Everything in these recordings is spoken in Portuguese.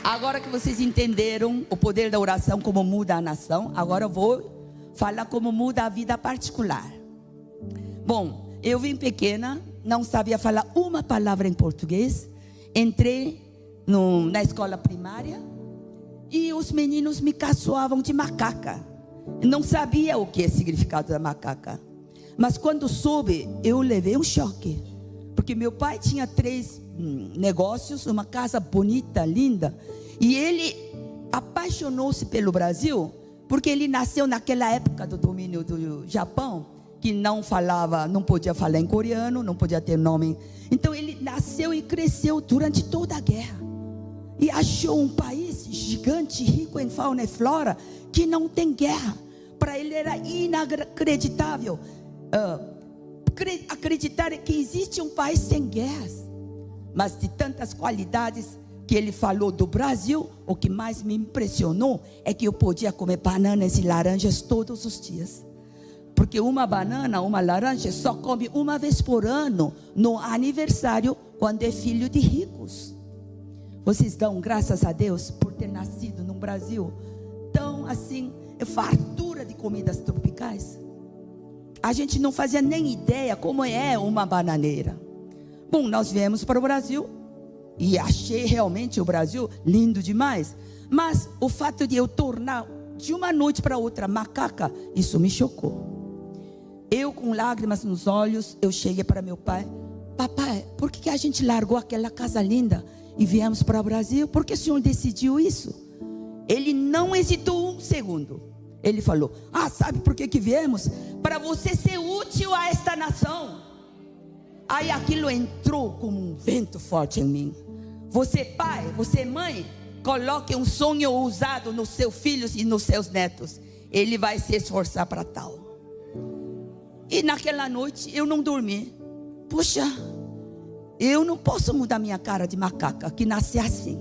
Agora que vocês entenderam o poder da oração, como muda a nação, agora eu vou falar como muda a vida particular. Bom, eu vim pequena, não sabia falar uma palavra em português. Entrei na escola primária e os meninos me caçoavam de macaca. Não sabia o que é o significado da macaca. Mas quando soube, eu levei um choque. Porque meu pai tinha 3 negócios, uma casa bonita, linda. E ele apaixonou-se pelo Brasil, porque ele nasceu naquela época do domínio do Japão, que não podia falar em coreano, não podia ter nome. Então ele nasceu e cresceu durante toda a guerra. E achou um país gigante, rico em fauna e flora, que não tem guerra. Para ele era inacreditável acreditar que existe um país sem guerras. Mas de tantas qualidades que ele falou do Brasil, o que mais me impressionou é que eu podia comer bananas e laranjas todos os dias. Porque uma banana, uma laranja só come uma vez por ano, no aniversário, quando é filho de ricos. Vocês dão graças a Deus por ter nascido num Brasil tão assim, fartura de comidas tropicais. A gente não fazia nem ideia como é uma bananeira. Bom, nós viemos para o Brasil e achei realmente o Brasil lindo demais. Mas o fato de eu tornar de uma noite para outra macaca, isso me chocou. Eu, com lágrimas nos olhos, eu cheguei para meu pai: papai, por que a gente largou aquela casa linda e viemos para o Brasil? Por que o senhor decidiu isso? Ele não hesitou um segundo. Ele falou: sabe por que viemos? Para você ser útil a esta nação. Aí aquilo entrou como um vento forte em mim. Você pai, você mãe, coloque um sonho ousado nos seus filhos e nos seus netos. Ele vai se esforçar para tal. E naquela noite eu não dormi. Puxa, eu não posso mudar minha cara de macaca, que nasci assim.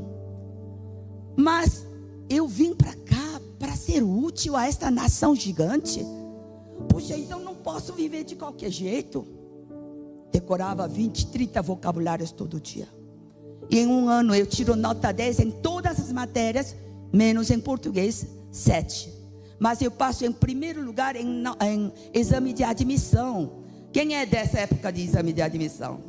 Mas eu vim para cá para ser útil a esta nação gigante. Puxa, então não posso viver de qualquer jeito. Decorava 20, 30 vocabulários todo dia. E em um ano eu tiro nota 10 em todas as matérias, menos em português, 7. Mas eu passo em primeiro lugar em exame de admissão. Quem é dessa época de exame de admissão?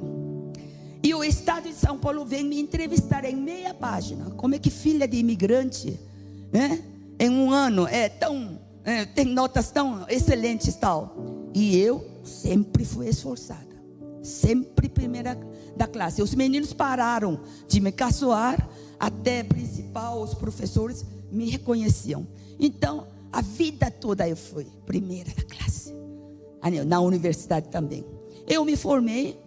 E o Estado de São Paulo vem me entrevistar em meia página. Como é que filha de imigrante, né, em um ano tem notas tão excelentes tal. E eu sempre fui esforçada, sempre primeira da classe. Os meninos pararam de me caçoar, até principal, os professores me reconheciam. Então a vida toda eu fui primeira da classe. Na universidade também. Eu me formei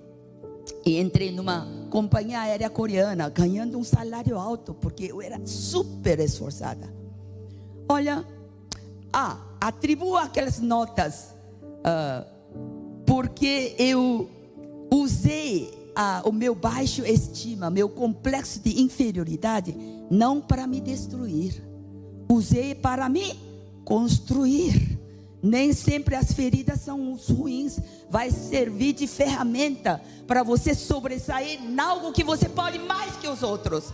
e entrei numa companhia aérea coreana, ganhando um salário alto, porque eu era super esforçada. Olha, atribuo aquelas notas porque eu usei o meu baixo estima, meu complexo de inferioridade, não para me destruir, usei para me construir. Nem sempre as feridas são os ruins. Vai servir de ferramenta para você sobressair em algo que você pode mais que os outros.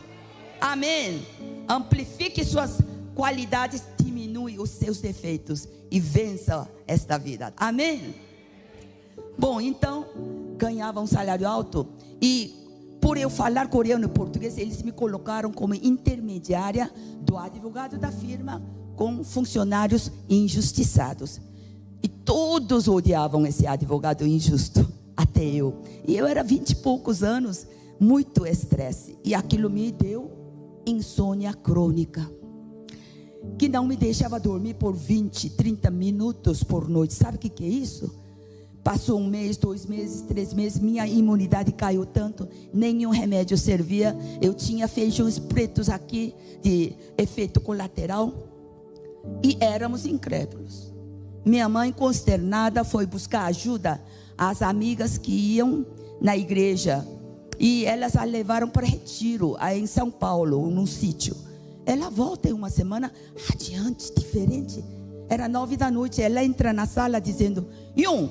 Amém. Amplifique suas qualidades, diminui os seus defeitos e vença esta vida. Amém. Bom, então ganhava um salário alto e por eu falar coreano e português, eles me colocaram como intermediária do advogado da firma com funcionários injustiçados. E todos odiavam esse advogado injusto, até eu. E eu era 20 e poucos anos, muito estresse. E aquilo me deu insônia crônica, que não me deixava dormir por 20, 30 minutos por noite. Sabe o que é isso? Passou 1 mês, 2 meses, 3 meses, minha imunidade caiu tanto, nenhum remédio servia. Eu tinha feijões pretos aqui, de efeito colateral. E éramos incrédulos. Minha mãe, consternada, foi buscar ajuda às amigas que iam na igreja. E elas a levaram para retiro, aí em São Paulo, num sítio. Ela volta em uma semana radiante, diferente. Era 9 da noite, ela entra na sala dizendo: Yun,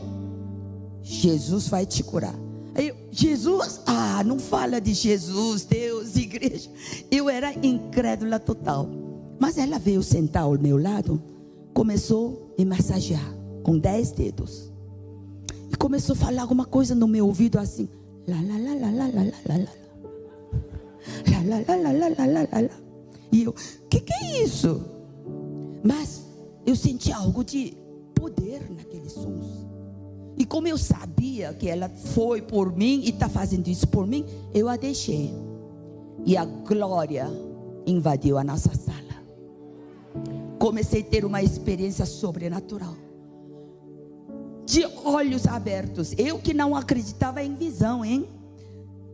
Jesus vai te curar. Aí, Jesus, não fala de Jesus, Deus, igreja. Eu era incrédula total. Mas ela veio sentar ao meu lado, começou a me massagear com 10 dedos. E começou a falar alguma coisa no meu ouvido assim. Lá, lá, lá, lá, lá, lá, lá, lá. Lá, lá, lá, lá, lá, lá, lá, lá. E eu, que é isso? Mas eu senti algo de poder naqueles sons. E como eu sabia que ela foi por mim e está fazendo isso por mim, eu a deixei. E a glória invadiu a nossa sala. Comecei a ter uma experiência sobrenatural. De olhos abertos. Eu que não acreditava em visão, hein?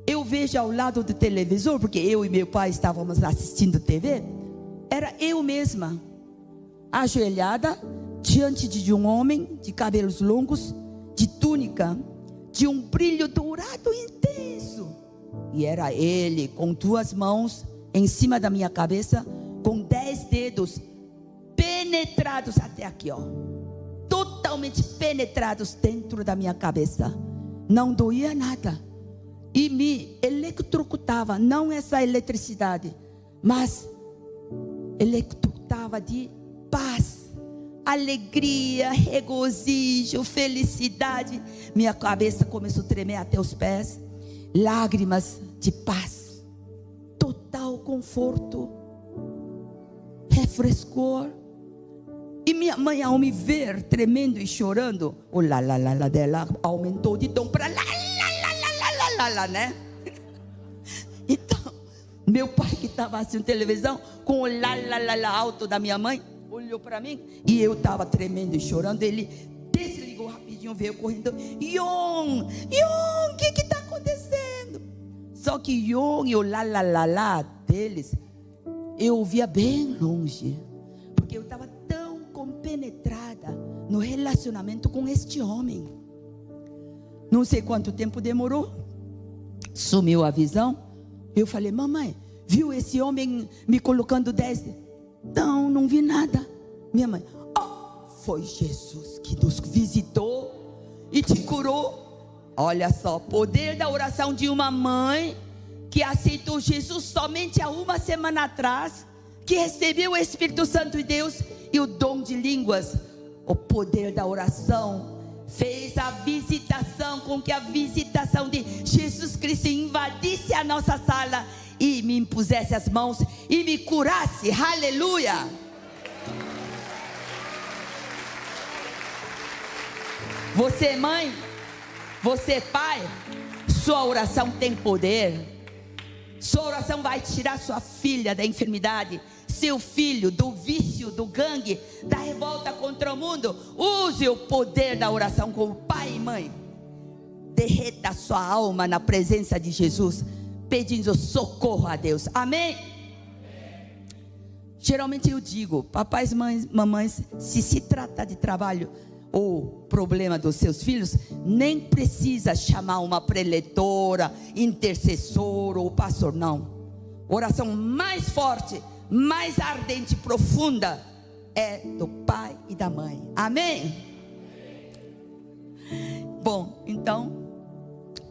Eu vejo ao lado do televisor, porque eu e meu pai estávamos assistindo TV. Era eu mesma, ajoelhada, diante de um homem de cabelos longos, de túnica, de um brilho dourado intenso. E era ele com 2 mãos em cima da minha cabeça, com 10 dedos penetrados até aqui, ó. Totalmente penetrados dentro da minha cabeça. Não doía nada. E me eletrocutava, não essa eletricidade, mas eletrocutava de paz, alegria, regozijo, felicidade. Minha cabeça começou a tremer até os pés. Lágrimas de paz, total conforto, refrescor. E minha mãe, ao me ver tremendo e chorando, o lá lá lá lá dela aumentou de tom para lá lá lá, né? Então, meu pai que estava assistindo televisão, com o lá lá lá lá alto da minha mãe, olhou para mim e eu estava tremendo e chorando. Ele desligou rapidinho, veio correndo. Yon, o que está acontecendo? Só que Yon e o lá lá lá lá deles, eu ouvia bem longe, porque eu estava tão compenetrada no relacionamento com este homem. Não sei quanto tempo demorou. Sumiu a visão. Eu falei, mamãe, viu esse homem me colocando 10? Não vi nada. Minha mãe, foi Jesus que nos visitou e te curou. Olha só, poder da oração de uma mãe que aceitou Jesus somente há 1 semana atrás, que recebeu o Espírito Santo de Deus e o dom de línguas. O poder da oração fez a visitação, com que a visitação de Jesus Cristo invadisse a nossa sala e me impusesse as mãos e me curasse. Aleluia! Você mãe, você pai, sua oração tem poder. Sua oração vai tirar sua filha da enfermidade, seu filho do vício, do gangue, da revolta contra o mundo. Use o poder da oração como pai e mãe. Derreta a sua alma na presença de Jesus, pedindo socorro a Deus. Amém? Geralmente eu digo, papais, mães, mamães, se trata de trabalho ou problema dos seus filhos, nem precisa chamar uma preletora, intercessor ou pastor, não. Oração mais forte, mais ardente e profunda é do pai e da mãe. Amém? Bom, então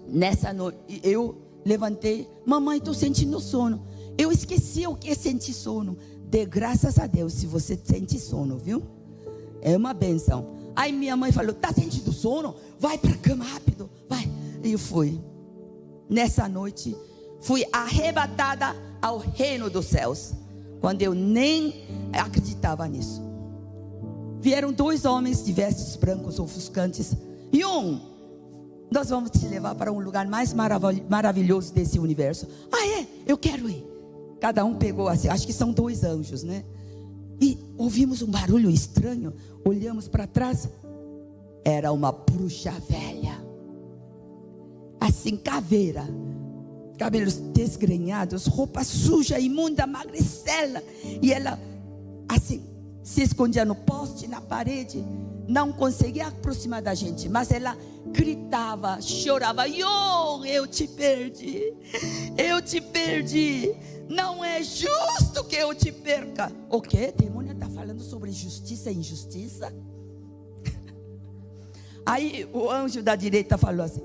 nessa noite eu levantei, mamãe, estou sentindo sono. Eu esqueci o que é sentir sono. Dê graças a Deus se você sente sono, viu? É uma benção. Aí minha mãe falou, está sentindo sono? Vai para a cama rápido, vai. E eu fui. Nessa noite fui arrebatada ao reino dos céus, quando eu nem acreditava nisso. Vieram 2 homens de vestes brancos ofuscantes. Nós vamos te levar para um lugar mais maravilhoso desse universo. Eu quero ir. Cada um pegou assim, acho que são 2 anjos, né? E ouvimos um barulho estranho. Olhamos para trás. Era uma bruxa velha, assim, caveira, cabelos desgrenhados, roupa suja, imunda, magricela. E ela assim se escondia no poste, na parede. Não conseguia aproximar da gente, mas ela gritava, chorava: eu te perdi, eu te perdi. Não é justo que eu te perca. O que? Demônio está falando sobre justiça e injustiça? Aí o anjo da direita falou assim: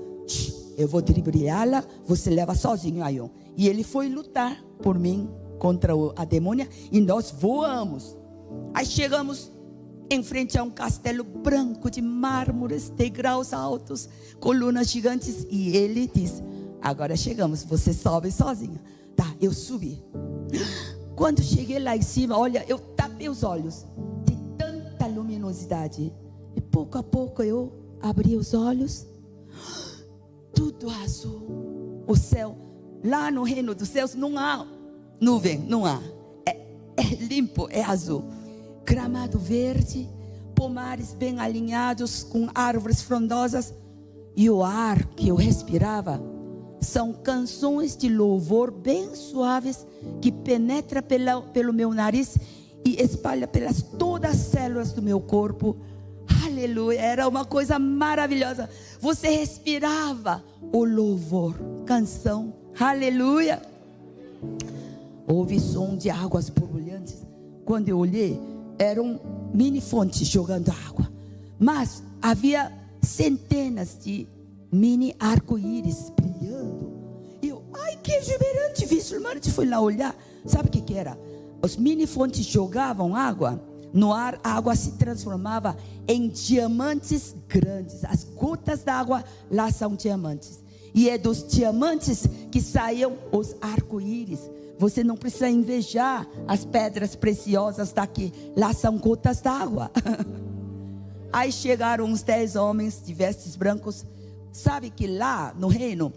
eu vou driblá-la, você leva sozinho aí. E ele foi lutar por mim contra a demônia, e nós voamos. Aí chegamos em frente a um castelo branco de mármores, degraus altos, colunas gigantes, e ele disse: agora chegamos, você sobe sozinha. Tá, eu subi. Quando cheguei lá em cima, olha, eu tapei os olhos de tanta luminosidade, e pouco a pouco eu abri os olhos, tudo azul. O céu, lá no reino dos céus não há nuvem, não há, é limpo, é azul. Gramado verde, pomares bem alinhados com árvores frondosas, e o ar que eu respirava são canções de louvor bem suaves que penetra pelo meu nariz e espalha pelas todas as células do meu corpo. Aleluia, era uma coisa maravilhosa. Você respirava o louvor, canção, aleluia. Houve som de águas borbulhantes. Quando eu olhei, eram mini fontes jogando água, mas havia centenas de mini arco-íris brilhando. E eu, ai, que exuberante, visualmente fui lá olhar. Sabe o que era? Os mini fontes jogavam água no ar, a água se transformava em diamantes grandes. As gotas d'água lá são diamantes, e é dos diamantes que saíam os arco-íris. Você não precisa invejar as pedras preciosas daqui, lá são gotas d'água. Aí chegaram uns 10 homens de vestes brancos. Sabe que lá no reino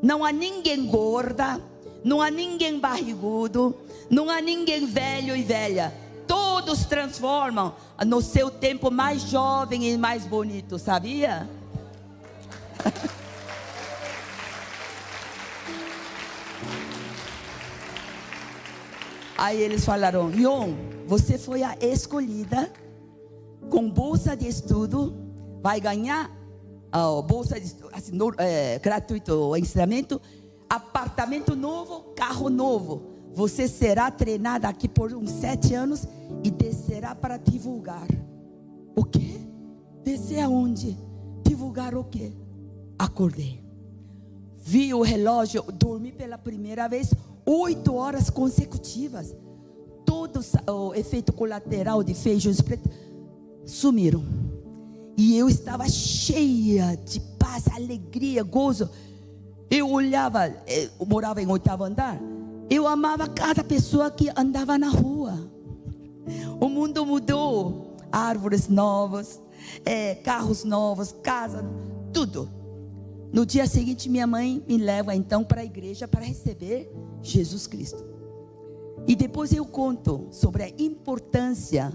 não há ninguém gorda, não há ninguém barrigudo, não há ninguém velho e velha. Todos transformam no seu tempo mais jovem e mais bonito, sabia? Aí eles falaram: Yon, você foi a escolhida, com bolsa de estudo, vai ganhar bolsa de estudo, assim, gratuito, ensinamento, apartamento novo, carro novo. Você será treinada aqui por uns 7 anos e descerá para divulgar. O quê? Descer aonde? Divulgar o quê? Acordei, vi o relógio, dormi pela primeira vez 8 horas consecutivas. Todo o efeito colateral de feijões pretos sumiram. E eu estava cheia de paz, alegria, gozo. Eu olhava, eu morava em 8º andar. Eu amava cada pessoa que andava na rua. O mundo mudou. Árvores novas, carros novos, casa, tudo. No dia seguinte, minha mãe me leva então para a igreja para receber Jesus Cristo. E depois eu conto sobre a importância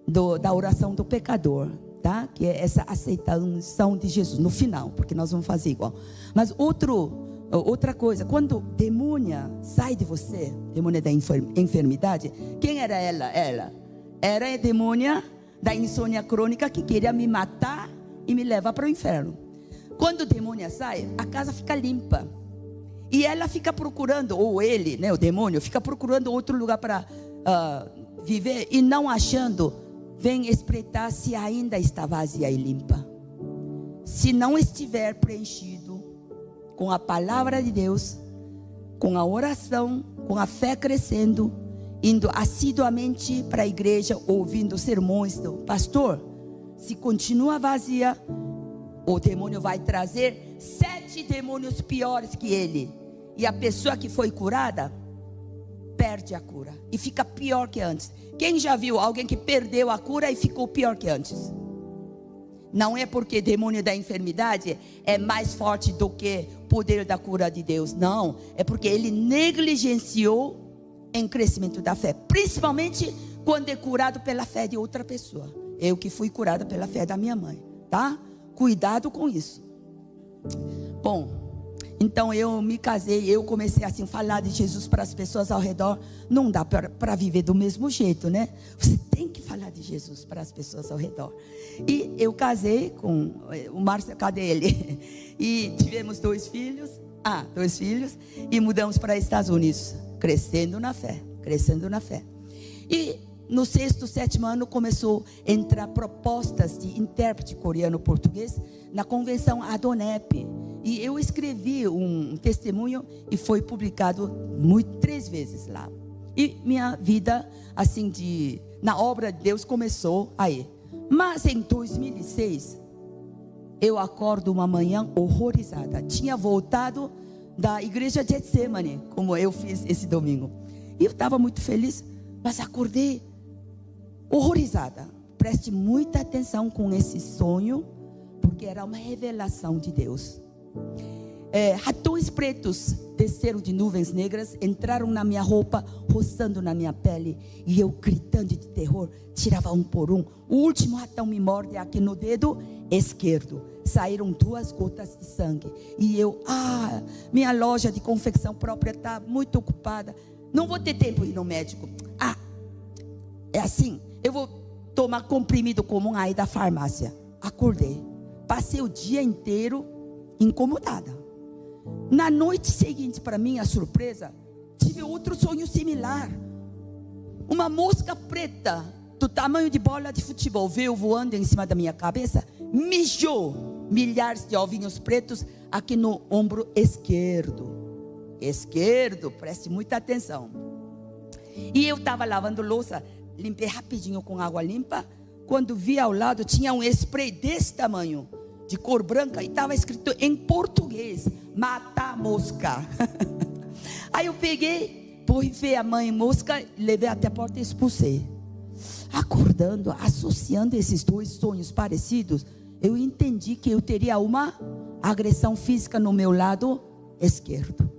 da oração do pecador, tá? Que é essa aceitação de Jesus no final, porque nós vamos fazer igual. Mas outra coisa, quando demônia sai de você, demônia da enfermidade, quem era ela? Ela era a demônia da insônia crônica que queria me matar e me levar para o inferno. Quando o demônio sai, a casa fica limpa. E ela fica procurando, ou ele, né, o demônio, fica procurando outro lugar para viver, e não achando, vem espreitar se ainda está vazia e limpa. Se não estiver preenchido com a palavra de Deus, com a oração, com a fé crescendo, indo assiduamente para a igreja, ouvindo sermões do pastor, se continua vazia, o demônio vai trazer 7 demônios piores que ele. E a pessoa que foi curada perde a cura e fica pior que antes. Quem já viu alguém que perdeu a cura e ficou pior que antes? Não é porque o demônio da enfermidade é mais forte do que o poder da cura de Deus. Não, é porque ele negligenciou em crescimento da fé. Principalmente quando é curado pela fé de outra pessoa. Eu que fui curada pela fé da minha mãe, tá? Cuidado com isso. Bom, então eu me casei, eu comecei assim a falar de Jesus para as pessoas ao redor. Não dá para viver do mesmo jeito, né? Você tem que falar de Jesus para as pessoas ao redor. E eu casei com o Márcio, cadê ele? E tivemos 2 filhos, e mudamos para os Estados Unidos, crescendo na fé. E no 6º, 7º ano começou a entrar propostas de intérprete coreano-português na convenção Adonep. E eu escrevi um testemunho e foi publicado 3 vezes lá. E minha vida, assim, na obra de Deus começou aí. Mas em 2006, eu acordo uma manhã horrorizada. Tinha voltado da igreja de Getsemane, como eu fiz esse domingo. E eu estava muito feliz, mas acordei horrorizada. Preste muita atenção com esse sonho, porque era uma revelação de Deus. Ratões pretos desceram de nuvens negras, entraram na minha roupa, roçando na minha pele, e eu, gritando de terror, tirava um por um. O último ratão me morde aqui no dedo esquerdo. Saíram 2 gotas de sangue. E eu, minha loja de confecção própria está muito ocupada, não vou ter tempo de ir no médico. É assim, eu vou tomar comprimido comum aí da farmácia. Acordei, passei o dia inteiro incomodada. Na noite seguinte, para minha surpresa, tive outro sonho similar. Uma mosca preta do tamanho de bola de futebol veio voando em cima da minha cabeça, mijou milhares de ovinhos pretos aqui no ombro esquerdo. Preste muita atenção. E eu estava lavando louça, limpei rapidinho com água limpa, quando vi ao lado tinha um spray desse tamanho, de cor branca, e estava escrito em português: matar mosca. Aí eu peguei, borrifei a mãe mosca, levei até a porta e expulsei. Acordando, associando esses 2 sonhos parecidos, eu entendi que eu teria uma agressão física no meu lado esquerdo.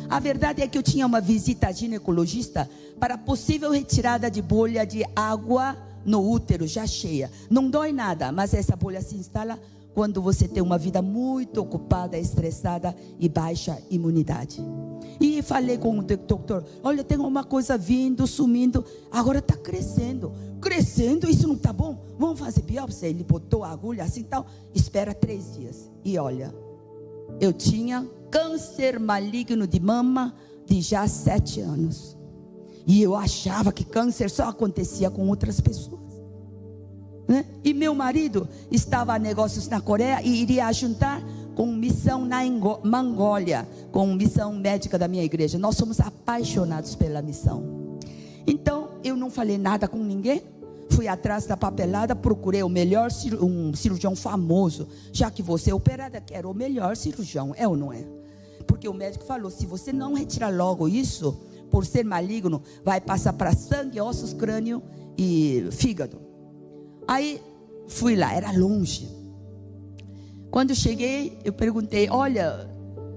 A verdade é que eu tinha uma visita a ginecologista para possível retirada de bolha de água no útero já cheia. Não dói nada, mas essa bolha se instala quando você tem uma vida muito ocupada, estressada e baixa imunidade. E falei com o doutor: olha, tem uma coisa vindo, sumindo, agora está crescendo, isso não está bom, vamos fazer biópsia. Ele botou a agulha assim, tal, espera 3 dias. E olha, eu tinha câncer maligno de mama de já 7 anos. E eu achava que câncer só acontecia com outras pessoas, né? E meu marido estava a negócios na Coreia e iria juntar com missão na Mongólia, com missão médica da minha igreja. Nós somos apaixonados pela missão. Então eu não falei nada com ninguém, fui atrás da papelada, procurei o melhor um cirurgião famoso. Já que você é operada, quero o melhor cirurgião, é ou não é? Porque o médico falou: se você não retirar logo isso, por ser maligno, vai passar para sangue, ossos, crânio e fígado. Aí fui lá, era longe. Quando cheguei, eu perguntei: olha,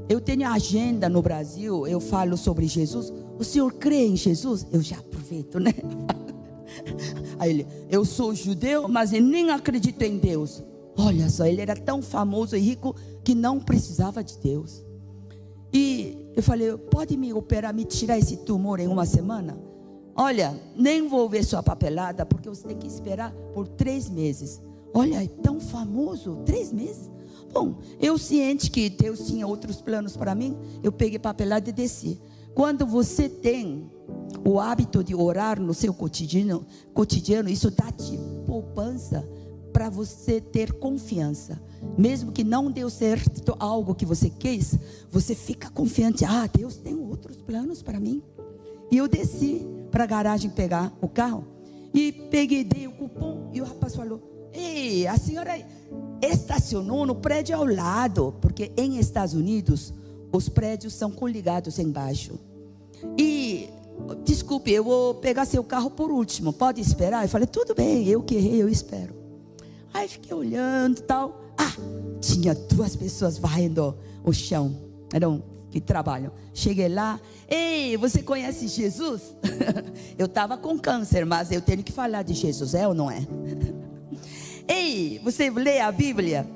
eu tenho agenda no Brasil, eu falo sobre Jesus, o senhor crê em Jesus? Eu já aproveito, né? Aí ele: eu sou judeu, mas eu nem acredito em Deus. Olha só, ele era tão famoso e rico que não precisava de Deus. E eu falei: pode me operar, me tirar esse tumor em 1 semana? Olha, nem vou ver sua papelada, porque você tem que esperar por 3 meses. Olha, é tão famoso, 3 meses. Bom, eu ciente que Deus tinha outros planos para mim, eu peguei papelada e desci. Quando você tem o hábito de orar no seu cotidiano, isso dá-te poupança para você ter confiança. Mesmo que não deu certo algo que você quis, você fica confiante: Deus tem outros planos para mim. E eu desci para a garagem pegar o carro e dei o cupom, e o rapaz falou: ei, a senhora estacionou no prédio ao lado, porque em Estados Unidos os prédios são coligados embaixo. E desculpe, eu vou pegar seu carro por último, pode esperar? Eu falei: tudo bem, eu que errei, eu espero. Aí fiquei olhando e tal. Tinha 2 pessoas varrendo o chão, que trabalham. Cheguei lá: ei, você conhece Jesus? Eu estava com câncer, mas eu tenho que falar de Jesus, é ou não é? Ei, você lê a Bíblia?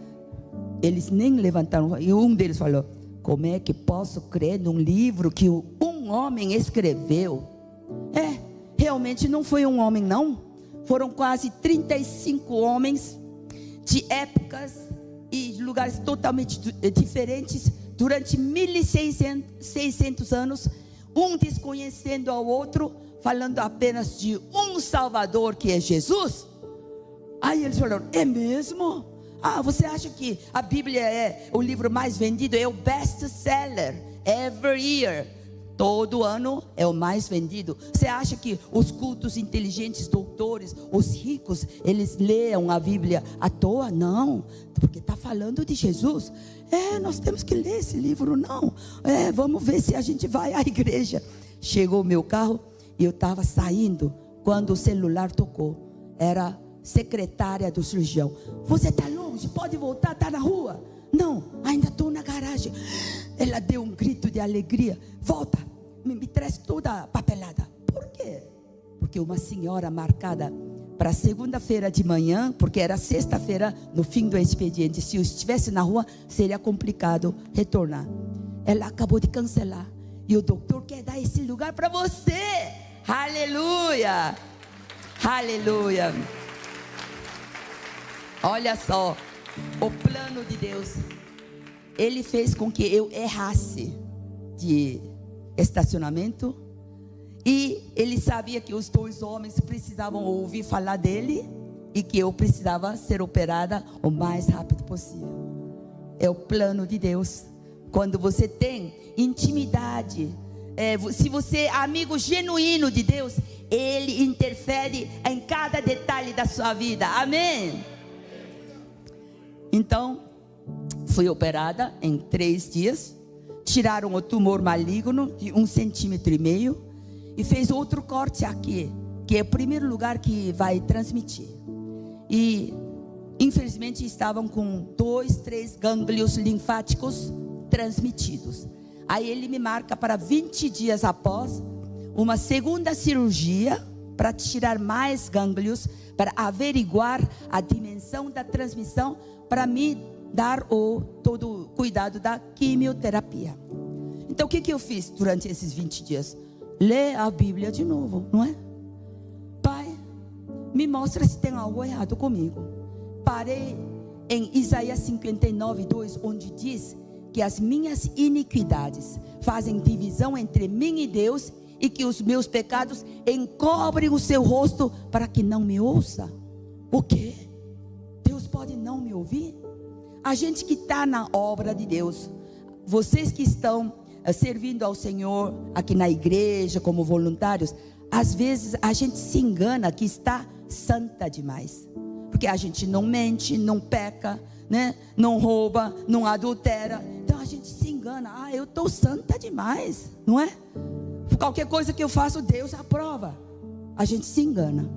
Eles nem levantaram. E um deles falou: como é que posso crer num livro que um homem escreveu? Realmente não foi um homem, não. Foram quase 35 homens de épocas e lugares totalmente diferentes, durante 1600 anos, um desconhecendo ao outro, falando apenas de um Salvador, que é Jesus. Aí eles falaram: é mesmo? Ah, você acha que a Bíblia é o livro mais vendido? É o best-seller, every year. Todo ano é o mais vendido. Você acha que os cultos inteligentes, doutores, os ricos, eles leem a Bíblia à toa? Não, porque está falando de Jesus. Nós temos que ler esse livro, não. Vamos ver se a gente vai à igreja. Chegou o meu carro e eu estava saindo quando o celular tocou. Era secretária do cirurgião. Você está longe, pode voltar, está na rua? Não, ainda estou na garagem. Ela deu um grito de alegria. Volta, me traz toda a papelada. Por quê? Porque uma senhora marcada para segunda-feira de manhã, porque era sexta-feira no fim do expediente, se eu estivesse na rua seria complicado retornar. Ela acabou de cancelar e o doutor quer dar esse lugar para você. Aleluia, aleluia. Olha só, o plano de Deus, Ele fez com que eu errasse de estacionamento. E Ele sabia que os 2 homens precisavam ouvir falar dele e que eu precisava ser operada o mais rápido possível. É o plano de Deus. Quando você tem intimidade, se você é amigo genuíno de Deus, Ele interfere em cada detalhe da sua vida. Amém? Então, fui operada em 3 dias. Tiraram o tumor maligno de 1,5 centímetro e fez outro corte aqui, que é o primeiro lugar que vai transmitir. E infelizmente estavam com 2, 3 gânglios linfáticos transmitidos. Aí ele me marca para 20 dias após uma segunda cirurgia para tirar mais gânglios, para averiguar a dimensão da transmissão, para me dar todo o cuidado da quimioterapia. Então o que eu fiz durante esses 20 dias? Ler a Bíblia de novo, não é? Pai, me mostra se tem algo errado comigo. Parei em Isaías 59:2, onde diz que as minhas iniquidades fazem divisão entre mim e Deus, e que os meus pecados encobrem o seu rosto para que não me ouça. O quê? Deus pode não me ouvir? A gente que está na obra de Deus, vocês que estão servindo ao Senhor aqui na igreja como voluntários, às vezes a gente se engana que está santa demais, porque a gente não mente, não peca, né? Não rouba, não adultera. Então a gente se engana. Eu estou santa demais, não é? Qualquer coisa que eu faço, Deus aprova. A gente se engana,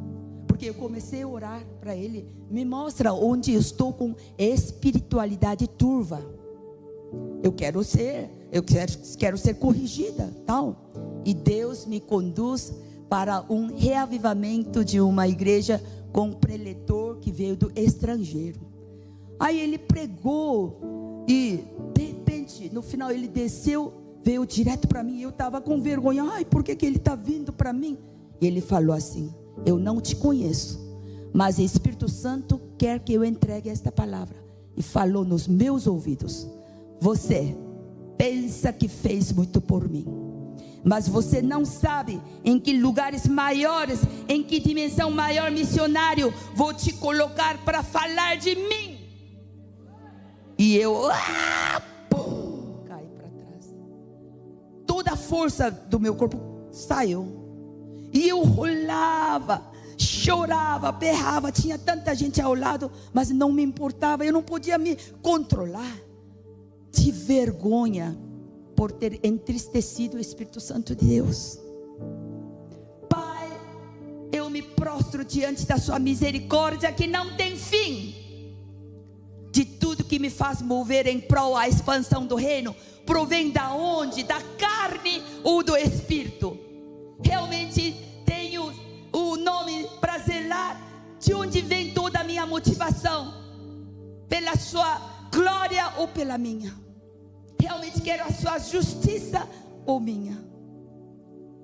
porque eu comecei a orar para Ele. Me mostra onde eu estou com espiritualidade turva. Eu quero ser corrigida, tal. E Deus me conduz para um reavivamento de uma igreja com um preletor que veio do estrangeiro. Aí ele pregou e de repente no final ele desceu, veio direto para mim. Eu estava com vergonha. Por que ele está vindo para mim? E ele falou assim: eu não te conheço, mas o Espírito Santo quer que eu entregue esta palavra. E falou nos meus ouvidos: você pensa que fez muito por mim, mas você não sabe em que lugares maiores, em que dimensão maior missionário vou te colocar para falar de mim. E eu caí para trás. Toda a força do meu corpo saiu. E eu rolava, chorava, berrava. Tinha tanta gente ao lado, mas não me importava. Eu não podia me controlar, de vergonha por ter entristecido o Espírito Santo de Deus. Pai, eu me prostro diante da sua misericórdia que não tem fim. De tudo que me faz mover em prol à expansão do reino, provém da onde? Da carne ou do Espírito? Realmente tenho o nome para zelar. De onde vem toda a minha motivação? Pela sua glória ou pela minha? Realmente quero a sua justiça ou minha?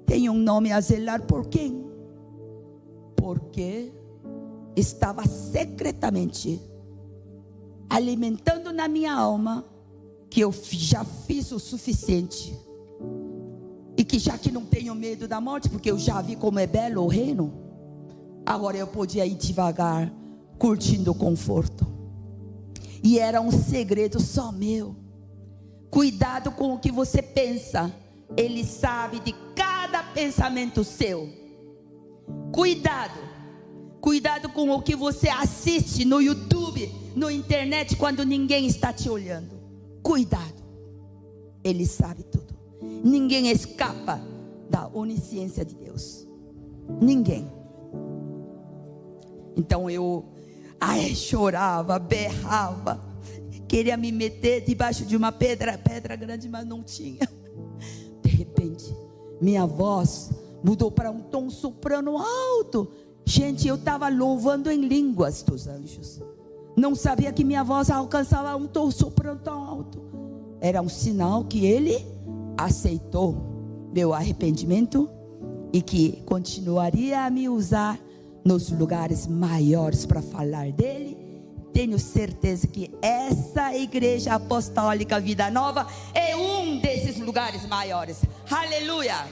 Tenho um nome a zelar por quem? Porque estava secretamente alimentando na minha alma que eu já fiz o suficiente, e que já que não tenho medo da morte, porque eu já vi como é belo o reino, agora eu podia ir devagar, curtindo o conforto. E era um segredo só meu. Cuidado com o que você pensa. Ele sabe de cada pensamento seu. Cuidado com o que você assiste no YouTube, na internet, quando ninguém está te olhando. Cuidado. Ele sabe tudo. Ninguém escapa da onisciência de Deus. Ninguém. Então eu chorava, berrava, queria me meter debaixo de uma pedra grande, mas não tinha. De repente, minha voz mudou para um tom soprano alto. Gente, eu estava louvando em línguas dos anjos. Não sabia que minha voz alcançava um tom soprano tão alto. Era um sinal que ele aceitou meu arrependimento e que continuaria a me usar nos lugares maiores para falar dele. Tenho certeza que essa igreja apostólica Vida Nova é um desses lugares maiores. Aleluia!